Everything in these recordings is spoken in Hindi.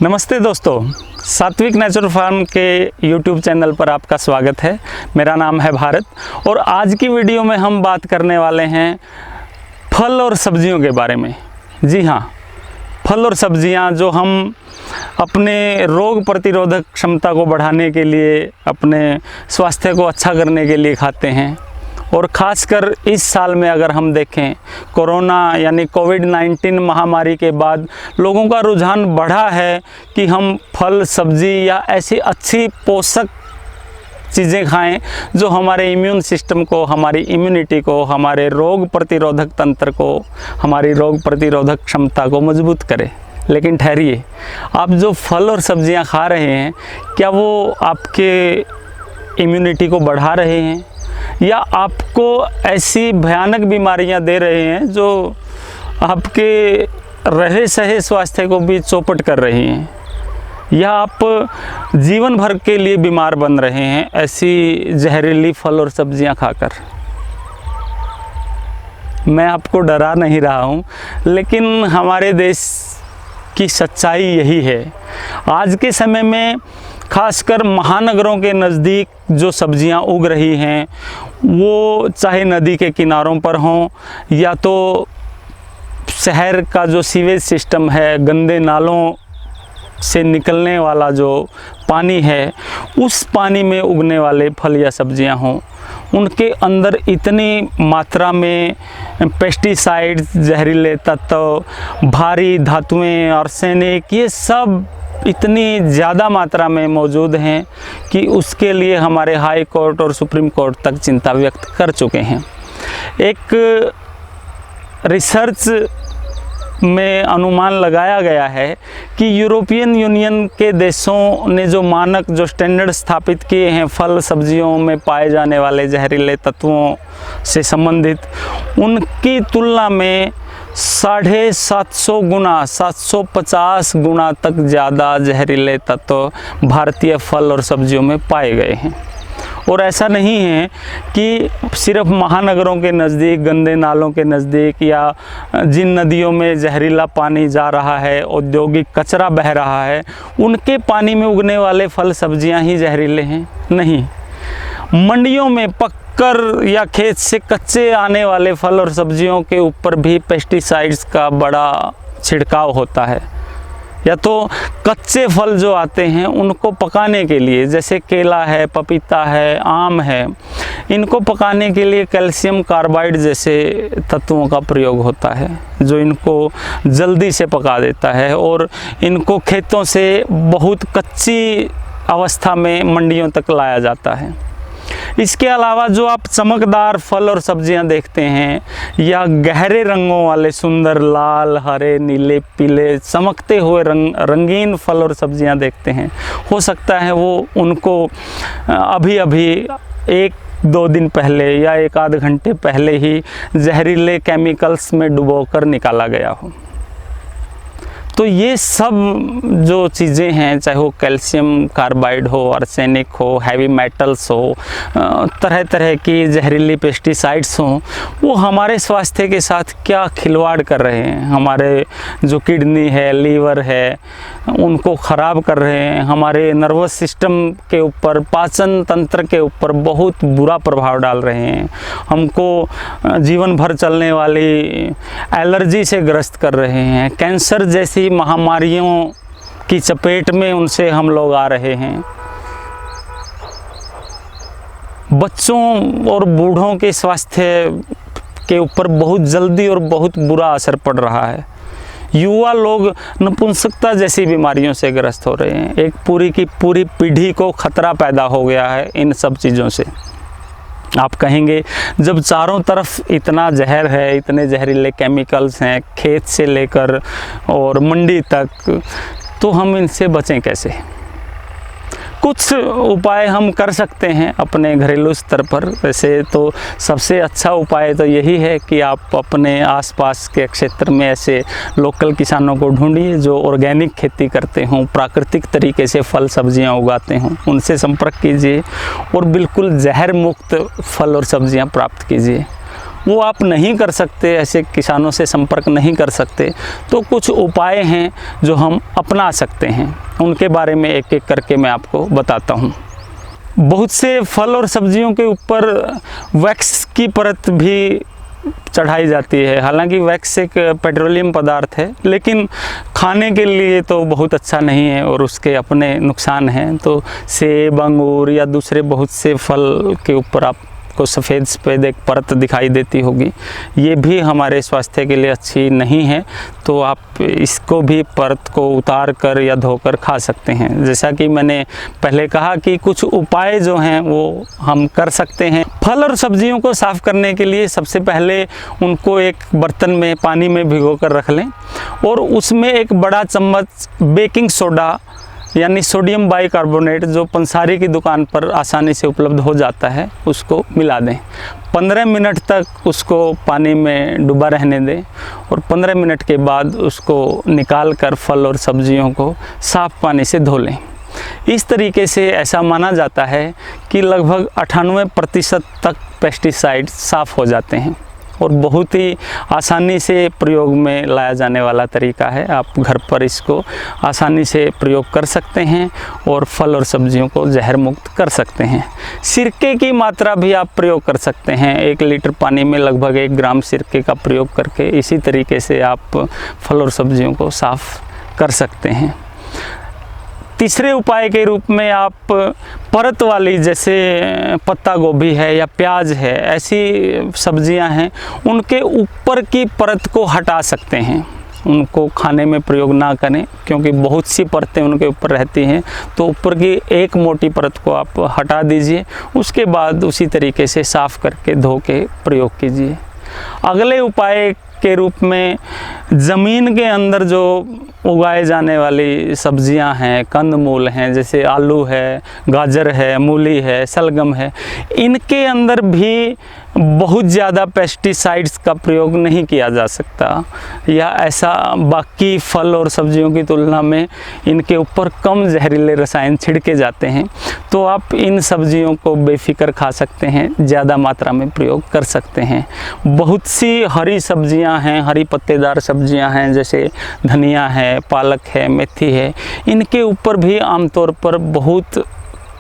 नमस्ते दोस्तों, सात्विक नेचुरल फार्म के YouTube चैनल पर आपका स्वागत है। मेरा नाम है भारत और आज की वीडियो में हम बात करने वाले हैं फल और सब्जियों के बारे में। जी हाँ, फल और सब्जियां जो हम अपने रोग प्रतिरोधक क्षमता को बढ़ाने के लिए, अपने स्वास्थ्य को अच्छा करने के लिए खाते हैं। और ख़ासकर इस साल में अगर हम देखें, कोरोना यानी कोविड-19 महामारी के बाद लोगों का रुझान बढ़ा है कि हम फल, सब्ज़ी या ऐसी अच्छी पोषक चीज़ें खाएं जो हमारे इम्यून सिस्टम को, हमारी इम्यूनिटी को, हमारे रोग प्रतिरोधक तंत्र को, हमारी रोग प्रतिरोधक क्षमता को मजबूत करे। लेकिन ठहरिए, आप जो फल और सब्जियां खा रहे हैं, क्या वो आपके इम्यूनिटी को बढ़ा रहे हैं या आपको ऐसी भयानक बीमारियां दे रहे हैं जो आपके रहे सहे स्वास्थ्य को भी चौपट कर रही हैं, या आप जीवन भर के लिए बीमार बन रहे हैं ऐसी जहरीली फल और सब्जियां खाकर। मैं आपको डरा नहीं रहा हूं, लेकिन हमारे देश की सच्चाई यही है। आज के समय में खासकर महानगरों के नज़दीक जो सब्जियां उग रही हैं, वो चाहे नदी के किनारों पर हों या तो शहर का जो सीवेज सिस्टम है, गंदे नालों से निकलने वाला जो पानी है, उस पानी में उगने वाले फल या सब्जियां हों, उनके अंदर इतनी मात्रा में पेस्टिसाइड्स, जहरीले तत्व, भारी धातुएं, आर्सेनिक, ये सब इतनी ज़्यादा मात्रा में मौजूद हैं कि उसके लिए हमारे हाई कोर्ट और सुप्रीम कोर्ट तक चिंता व्यक्त कर चुके हैं। एक रिसर्च में अनुमान लगाया गया है कि यूरोपियन यूनियन के देशों ने जो मानक, जो स्टैंडर्ड स्थापित किए हैं फल सब्जियों में पाए जाने वाले जहरीले तत्वों से संबंधित, उनकी तुलना में 750 गुना, 750 गुना तक ज़्यादा जहरीले तत्व भारतीय फल और सब्जियों में पाए गए हैं। और ऐसा नहीं है कि सिर्फ महानगरों के नज़दीक, गंदे नालों के नज़दीक या जिन नदियों में जहरीला पानी जा रहा है, औद्योगिक कचरा बह रहा है, उनके पानी में उगने वाले फल सब्जियां ही जहरीले हैं। नहीं, मंडियों में पककर या खेत से कच्चे आने वाले फल और सब्जियों के ऊपर भी पेस्टिसाइड्स का बड़ा छिड़काव होता है। या तो कच्चे फल जो आते हैं उनको पकाने के लिए, जैसे केला है, पपीता है, आम है, इनको पकाने के लिए कैल्शियम कार्बाइड जैसे तत्वों का प्रयोग होता है जो इनको जल्दी से पका देता है और इनको खेतों से बहुत कच्ची अवस्था में मंडियों तक लाया जाता है। इसके अलावा जो आप चमकदार फल और सब्जियां देखते हैं या गहरे रंगों वाले सुंदर लाल, हरे, नीले, पीले चमकते हुए रंगीन फल और सब्जियां देखते हैं, हो सकता है वो उनको अभी अभी 1-2 दिन पहले या 1-आध घंटे पहले ही जहरीले केमिकल्स में डुबोकर निकाला गया हो। तो ये सब जो चीज़ें हैं, चाहे वो कैल्शियम कार्बाइड हो, आर्सेनिक हो, हैवी मेटल्स हो, तरह तरह की जहरीली पेस्टिसाइड्स हों, वो हमारे स्वास्थ्य के साथ क्या खिलवाड़ कर रहे हैं। हमारे जो किडनी है, लीवर है, उनको ख़राब कर रहे हैं। हमारे नर्वस सिस्टम के ऊपर, पाचन तंत्र के ऊपर बहुत बुरा प्रभाव डाल रहे हैं। हमको जीवन भर चलने वाली एलर्जी से ग्रस्त कर रहे हैं। कैंसर जैसी महामारियों की चपेट में उनसे हम लोग आ रहे हैं। बच्चों और बूढ़ों के स्वास्थ्य के ऊपर बहुत जल्दी और बहुत बुरा असर पड़ रहा है। युवा लोग नपुंसकता जैसी बीमारियों से ग्रस्त हो रहे हैं। एक पूरी की पूरी पीढ़ी को खतरा पैदा हो गया है इन सब चीज़ों से। आप कहेंगे, जब चारों तरफ इतना जहर है, इतने जहरीले केमिकल्स हैं खेत से लेकर और मंडी तक, तो हम इनसे बचें कैसे? कुछ उपाय हम कर सकते हैं अपने घरेलू स्तर पर। वैसे तो सबसे अच्छा उपाय तो यही है कि आप अपने आसपास के क्षेत्र में ऐसे लोकल किसानों को ढूंढिए जो ऑर्गेनिक खेती करते हों, प्राकृतिक तरीके से फल सब्जियां उगाते हों, उनसे संपर्क कीजिए और बिल्कुल जहर मुक्त फल और सब्जियां प्राप्त कीजिए। वो आप नहीं कर सकते, ऐसे किसानों से संपर्क नहीं कर सकते, तो कुछ उपाय हैं जो हम अपना सकते हैं। उनके बारे में एक एक करके मैं आपको बताता हूँ। बहुत से फल और सब्जियों के ऊपर वैक्स की परत भी चढ़ाई जाती है। हालांकि वैक्स एक पेट्रोलियम पदार्थ है, लेकिन खाने के लिए तो बहुत अच्छा नहीं है और उसके अपने नुकसान हैं। तो सेब, अंगूर या दूसरे बहुत से फल के ऊपर आपको सफ़ेद एक परत दिखाई देती होगी, ये भी हमारे स्वास्थ्य के लिए अच्छी नहीं है। तो आप इसको भी परत को उतार कर या धोकर खा सकते हैं। जैसा कि मैंने पहले कहा कि कुछ उपाय जो हैं वो हम कर सकते हैं। फल और सब्जियों को साफ़ करने के लिए सबसे पहले उनको एक बर्तन में पानी में भिगो कर रख लें और उसमें एक बड़ा चम्मच बेकिंग सोडा यानी सोडियम बाइकार्बोनेट, जो पंसारी की दुकान पर आसानी से उपलब्ध हो जाता है, उसको मिला दें। 15 मिनट तक उसको पानी में डूबा रहने दें और 15 मिनट के बाद उसको निकाल कर फल और सब्जियों को साफ़ पानी से धो लें। इस तरीके से ऐसा माना जाता है कि लगभग 98% तक पेस्टिसाइड साफ़ हो जाते हैं और बहुत ही आसानी से प्रयोग में लाया जाने वाला तरीका है। आप घर पर इसको आसानी से प्रयोग कर सकते हैं और फल और सब्जियों को जहर मुक्त कर सकते हैं। सिरके की मात्रा भी आप प्रयोग कर सकते हैं। 1 लीटर पानी में लगभग 1 ग्राम सिरके का प्रयोग करके इसी तरीके से आप फल और सब्जियों को साफ़ कर सकते हैं। तीसरे उपाय के रूप में आप परत वाली, जैसे पत्ता गोभी है या प्याज है, ऐसी सब्जियां हैं, उनके ऊपर की परत को हटा सकते हैं। उनको खाने में प्रयोग ना करें क्योंकि बहुत सी परतें उनके ऊपर रहती हैं। तो ऊपर की एक मोटी परत को आप हटा दीजिए, उसके बाद उसी तरीके से साफ़ करके धो के प्रयोग कीजिए। अगले उपाय के रूप में ज़मीन के अंदर जो उगाए जाने वाली सब्जियां हैं, कंदमूल हैं, जैसे आलू है, गाजर है, मूली है, सलगम है, इनके अंदर भी बहुत ज़्यादा पेस्टिसाइड्स का प्रयोग नहीं किया जा सकता, या ऐसा बाकी फल और सब्जियों की तुलना में इनके ऊपर कम जहरीले रसायन छिड़के जाते हैं। तो आप इन सब्जियों को बेफिक्र खा सकते हैं, ज़्यादा मात्रा में प्रयोग कर सकते हैं। बहुत सी हरी सब्जियां हैं, हरी पत्तेदार सब्जियां हैं, जैसे धनिया है, पालक है, मेथी है, इनके ऊपर भी आमतौर पर बहुत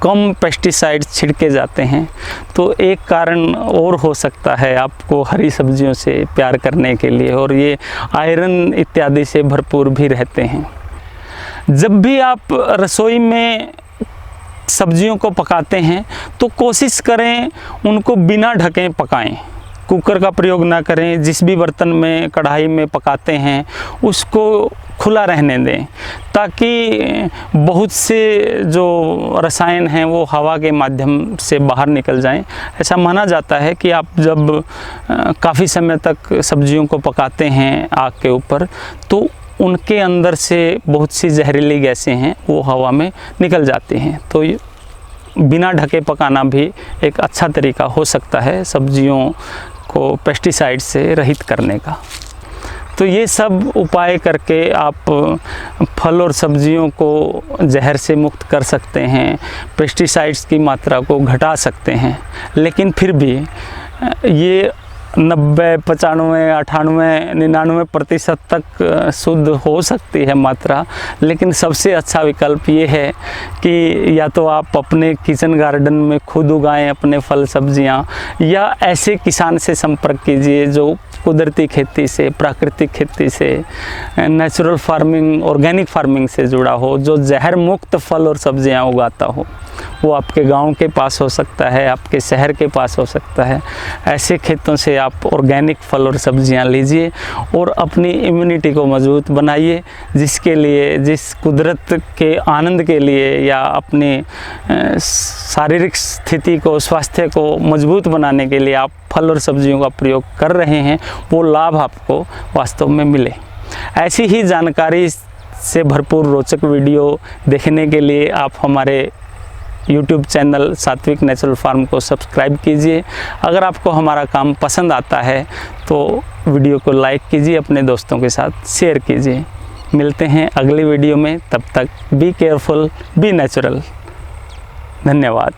कम पेस्टिसाइड्स छिड़के जाते हैं। तो एक कारण और हो सकता है आपको हरी सब्जियों से प्यार करने के लिए, और ये आयरन इत्यादि से भरपूर भी रहते हैं। जब भी आप रसोई में सब्जियों को पकाते हैं तो कोशिश करें उनको बिना ढके पकाएं। कुकर का प्रयोग ना करें। जिस भी बर्तन में, कढ़ाई में पकाते हैं उसको खुला रहने दें, ताकि बहुत से जो रसायन हैं वो हवा के माध्यम से बाहर निकल जाएं। ऐसा माना जाता है कि आप जब काफ़ी समय तक सब्जियों को पकाते हैं आग के ऊपर, तो उनके अंदर से बहुत सी जहरीली गैसें हैं वो हवा में निकल जाती हैं। तो बिना ढके पकाना भी एक अच्छा तरीका हो सकता है सब्जियों को पेस्टिसाइड से रहित करने का। तो ये सब उपाय करके आप फल और सब्जियों को जहर से मुक्त कर सकते हैं, पेस्टिसाइड्स की मात्रा को घटा सकते हैं। लेकिन फिर भी ये 90, 95, 98, 99% तक शुद्ध हो सकती है मात्रा, लेकिन सबसे अच्छा विकल्प ये है कि या तो आप अपने किचन गार्डन में खुद उगाएं अपने फल सब्जियां, या ऐसे किसान से संपर्क कीजिए जो कुदरती खेती से, प्राकृतिक खेती से, नेचुरल फार्मिंग, ऑर्गेनिक फार्मिंग से जुड़ा हो, जो जहर मुक्त फल और सब्जियां उगाता हो। वो आपके गांव के पास हो सकता है, आपके शहर के पास हो सकता है। ऐसे खेतों से आप ऑर्गेनिक फल और सब्जियां लीजिए और अपनी इम्यूनिटी को मजबूत बनाइए, जिसके लिए, जिस कुदरत के आनंद के लिए या अपनी शारीरिक स्थिति को, स्वास्थ्य को मजबूत बनाने के लिए आप फल और सब्जियों का प्रयोग कर रहे हैं, वो लाभ आपको वास्तव में मिले। ऐसी ही जानकारी से भरपूर रोचक वीडियो देखने के लिए आप हमारे YouTube चैनल सात्विक नेचुरल फार्म को सब्सक्राइब कीजिए। अगर आपको हमारा काम पसंद आता है तो वीडियो को लाइक कीजिए, अपने दोस्तों के साथ शेयर कीजिए। मिलते हैं अगली वीडियो में, तब तक बी केयरफुल, बी नेचुरल। धन्यवाद।